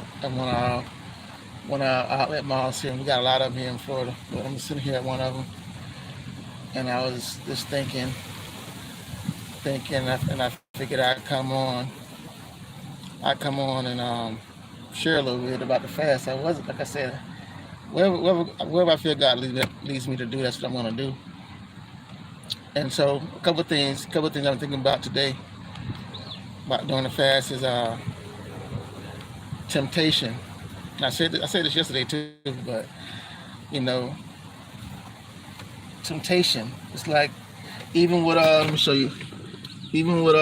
one of our outlet malls here, and we got a lot of them here in Florida. But I'm sitting here at one of them, and I was just thinking, and I figured I'd come on and share a little bit about the fast. I wasn't, like I said, wherever I feel God leads me to do, that's what I'm going to do. And so a couple of things I'm thinking about today about doing the fast is temptation. And I said this yesterday too, but you know, temptation. It's like even with let me show you. Even with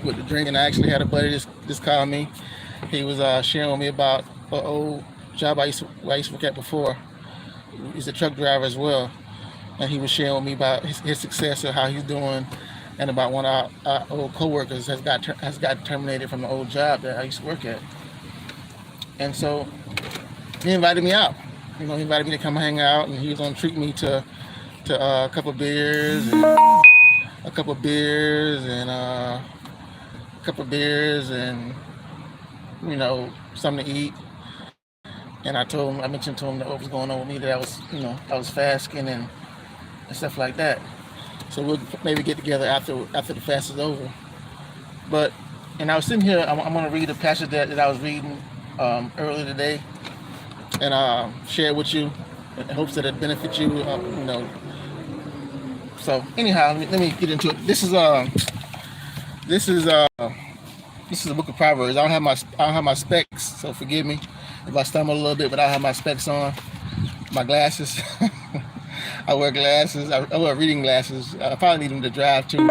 the drinking, I actually had a buddy just called me. He was sharing with me about an old job I used to work at before. He's a truck driver as well, and he was sharing with me about his success and how he's doing, and about one of our old coworkers has got terminated from the old job that I used to work at. And so he invited me out. He invited me to come hang out, and he was gonna treat me to a couple of beers and a couple of beers and a couple of beers and something to eat. And I mentioned to him that what was going on with me, that I was fasting and stuff like that. So we'll maybe get together after the fast is over. But and I was sitting here. I'm going to read a passage that I was reading earlier today, and share it with you in hopes that it benefits you. So anyhow, let me get into it. This is the book of Proverbs. I don't have my specs, so forgive me if I stumble a little bit, but I don't have my specs on, my glasses. I wear glasses. I wear reading glasses. I probably need them to drive too.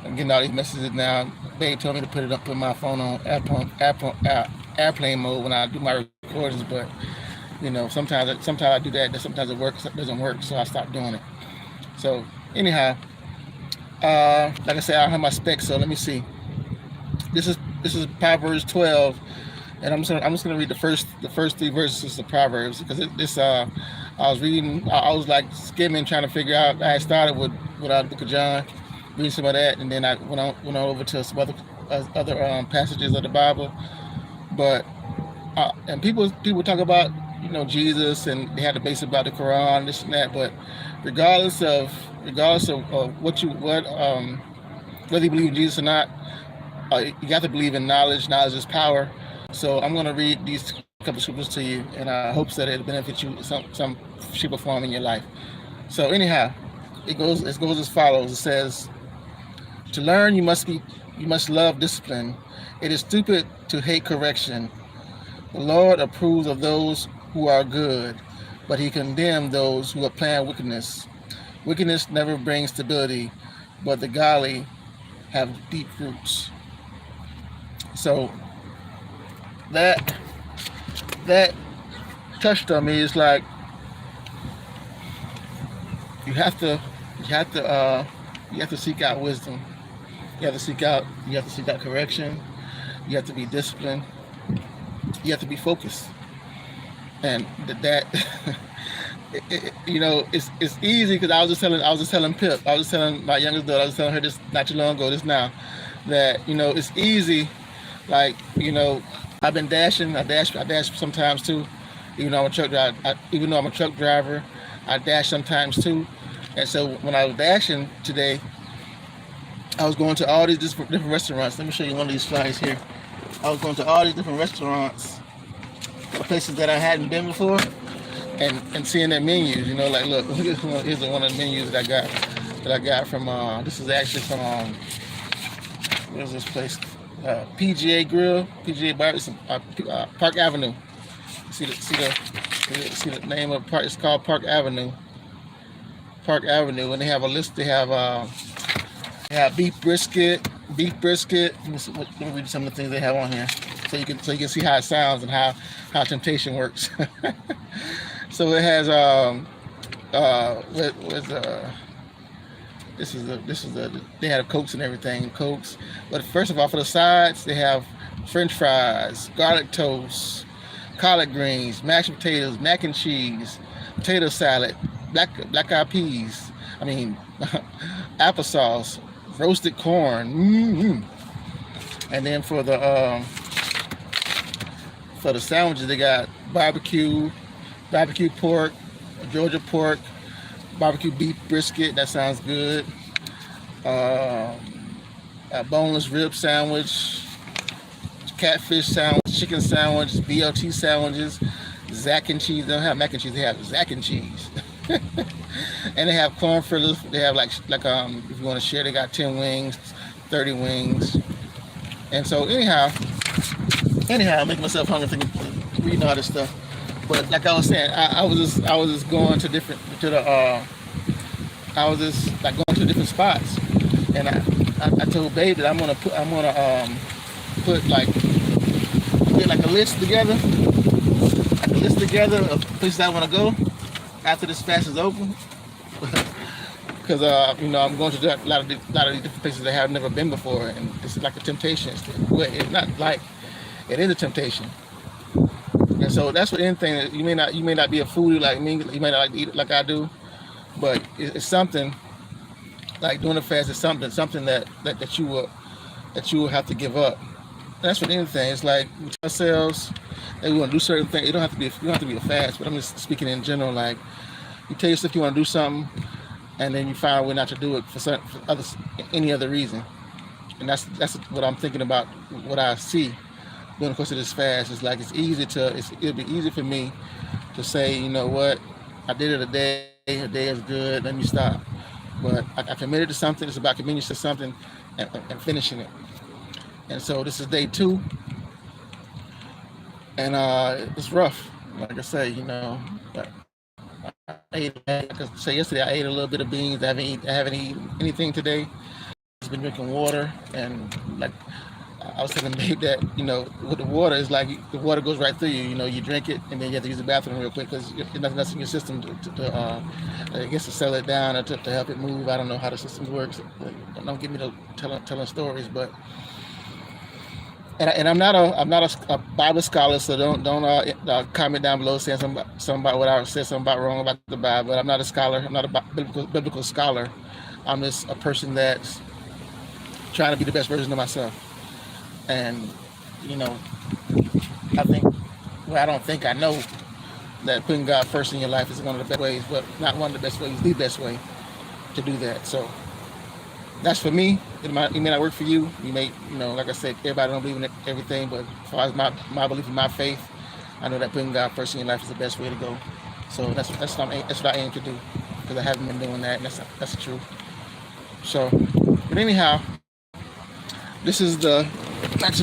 I'm getting all these messages now. Babe told me to put my phone on airplane mode when I do my recordings, but sometimes I do that. Sometimes it works, it doesn't work, so I stopped doing it. So anyhow, like I said, I don't have my specs, so let me see. This is Proverbs 12, and I'm just gonna read the first three verses of Proverbs, because I was reading, I was like skimming, trying to figure out. I had started with the Book of John, reading some of that, and then I went on over to some other passages of the Bible. But and people talk about Jesus, and they had to base it about the Quran, this and that. But regardless of whether you believe in Jesus or not, you got to believe in knowledge. Knowledge is power. So I'm going to read these couple scriptures to you, and I hope that it benefits you in some shape or form in your life. So anyhow, it goes as follows. It says, "To learn, you must love discipline. It is stupid to hate correction. The Lord approves of those who are good, but he condemns those who are planning wickedness. Wickedness never brings stability, but the godly have deep roots." So that touched on me. It's like you have to seek out wisdom. You have to seek out correction. You have to be disciplined. You have to be focused. And that it's easy, because I was just telling Pip, I was telling my youngest daughter, I was telling her this not too long ago, this now, that it's easy. Like, I've been dashing. I dash sometimes too. Even though I'm a truck driver, I dash sometimes too. And so when I was dashing today, I was going to all these different restaurants. Let me show you one of these flyers here. I was going to all these different restaurants, places that I hadn't been before, and seeing their menus. Like, look, here's one of the menus that I got from. This is actually from where's this place? PGA Grill, PGA Bar. It's Park Avenue. See the name of the park? It's called Park Avenue. Park Avenue, and they have a list. They have beef brisket. Let me read some of the things they have on here, so you can see how it sounds and how temptation works. So it has they have Cokes and everything, Cokes. But first of all, for the sides, they have French fries, garlic toast, collard greens, mashed potatoes, mac and cheese, potato salad, black eyed peas. Applesauce, roasted corn. And then for the sandwiches, they got barbecue pork, Georgia pork, barbecue beef brisket. That sounds good. A boneless rib sandwich, catfish sandwich, chicken sandwich, BLT sandwiches, Zack and cheese. They don't have mac and cheese. They have Zack and cheese. And they have corn fritters. They have like if you want to share, they got 10 wings, 30 wings. And so anyhow, I'm making myself hungry thinking, reading all this stuff. But like I was saying, I was just going to different spots, and I told Babe that I'm gonna put like get like a list together of places I want to go after this fast is open. Because I'm going to a lot of these different places that I have never been before, and this is like a temptation. It's not like it is a temptation. And so that's what anything. You may not be a foodie like me. You may not like to eat it like I do, but it's something. Like doing a fast is something that you will have to give up. And that's what anything. It's like we tell ourselves that we want to do certain things. You don't have to be a fast, but I'm just speaking in general. Like you tell yourself you want to do something, and then you find a way not to do it for any other reason. And that's what I'm thinking about. What I see during the course of this fast is like it'll be easy for me to say, you know what, I did it a day is good, let me stop. But I committed to something. It's about committing to something and finishing it. And so this is day 2, and it's rough. Like I say, but I ate. Like I said yesterday, I ate a little bit of beans. I haven't eaten anything today. I've been drinking water, and like I was telling Babe that with the water, it's like the water goes right through you. You drink it, and then you have to use the bathroom real quick because there's nothing else in your system to I guess to settle it down or to help it move. I don't know how the system works. Don't get me to telling stories, but and I'm not a Bible scholar, so don't comment down below saying something about what I said, something about wrong about the Bible. But I'm not a scholar. I'm not a biblical scholar. I'm just a person that's trying to be the best version of myself. And I know that putting God first in your life is one of the best ways, but not one of the best ways, the best way to do that. So that's for me. It may not work for you. You may, like I said, everybody don't believe in everything, but as far as my belief in my faith, I know that putting God first in your life is the best way to go. So that's what I aim to do, because I haven't been doing that, and that's the truth. So, but anyhow, this is the This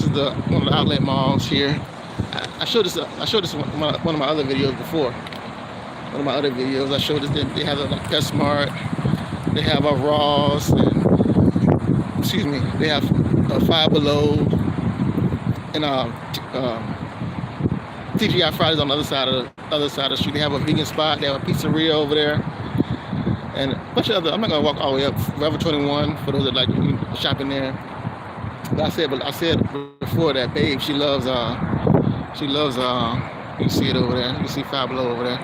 is the one of the outlet malls here. I showed this in one of my other videos before. One of my other videos, I showed this. They have like PetSmart, they have a Ross, they have a Five Below, and TGI Fridays on the other side of the street. They have a vegan spot. They have a pizzeria over there, and a bunch of other. I'm not gonna walk all the way up. Forever 21 for those that like shopping there. But I said before that Babe, she loves you see it over there. You see Five Below over there.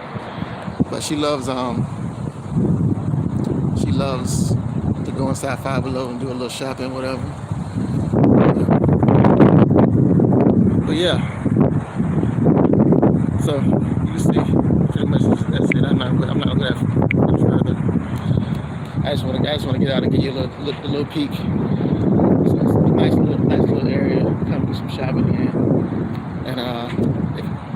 But she loves to go inside Five Below and do a little shopping, whatever. But yeah. So you see, pretty much that's it. I'm not gonna go that further. I just want to get out and give you a little peek. So it's a nice little area. Come do some shopping in. And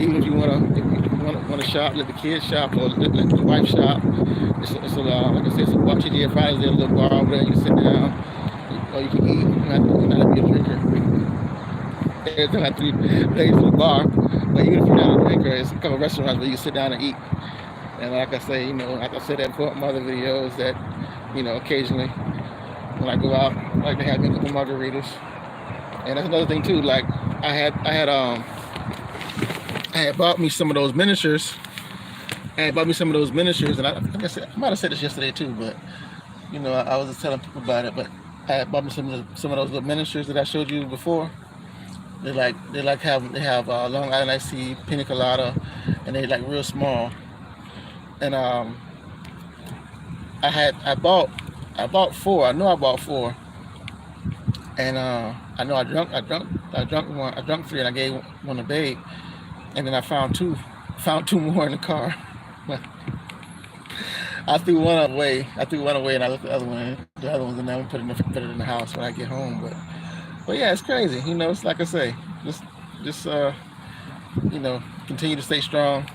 even if you want to shop, let the kids shop or let the wife shop. It's like I said, it's a bar. TGI Fridays, there's a little bar over there. You can sit down, or you can eat. You don't have to be a drinker. There's not 3 days to the bar, but even if you're not a drinker, it's a couple of restaurants where you can sit down and eat. And like I say, like I said that before in my other videos, that occasionally when I go out, I like to have me a couple margaritas. And that's another thing too. Like I had bought me some of those miniatures. And I might have said this yesterday too, but I was just telling people about it. But I had bought me some of those little miniatures that I showed you before. They have Long Island iced tea, pina colada, and they're like real small. And I I bought 4. I know I bought 4, and I know I drunk 3, and I gave one to Babe, and then I found 2 more in the car. I threw one away. And I left the other one. The other one's in there. I'm put it in the house when I get home. But yeah, it's crazy. You know, it's like I say, just you know, continue to stay strong.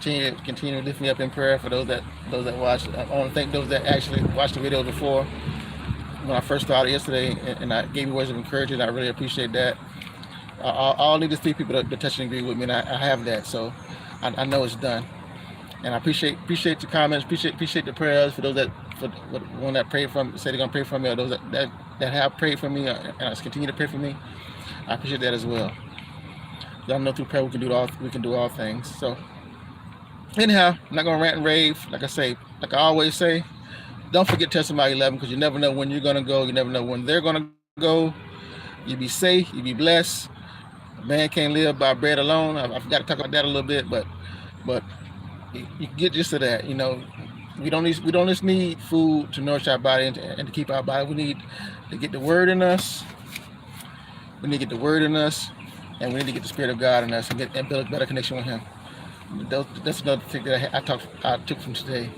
Continue to lift me up in prayer for those that watch. I want to thank those that actually watched the video before when I first started yesterday, and I gave you words of encouragement. I really appreciate that. All need to 3 people to touch and agree with me, and I have that, so I know it's done. And I appreciate the comments, appreciate the prayers for those for one that prayed for me, said they're gonna pray for me, or those that have prayed for me and continue to pray for me. I appreciate that as well. Y'all know through prayer we can do all things. So anyhow, I'm not gonna rant and rave. Like I always say, don't forget Testimony 11, because you never know when you're gonna go. You never know when they're gonna go. You be safe. You be blessed. Man can't live by bread alone. I forgot to talk about that a little bit, but you get just to that. You know, we don't just need food to nourish our body and to keep our body. We need to get the word in us. We need to get the word in us, and we need to get the Spirit of God in us and build a better connection with Him. That's another thing that I took from today,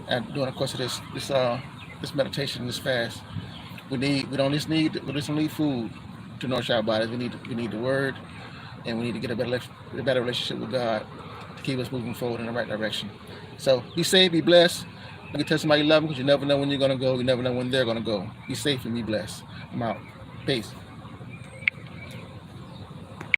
and during the course of this meditation, this fast. We don't just need food to nourish our bodies. We need the word, and we need to get a better relationship with God to keep us moving forward in the right direction. So be safe, be blessed. You can tell somebody you love them, because you never know when you're gonna go. You never know when they're gonna go. Be safe and be blessed. I'm out. Peace.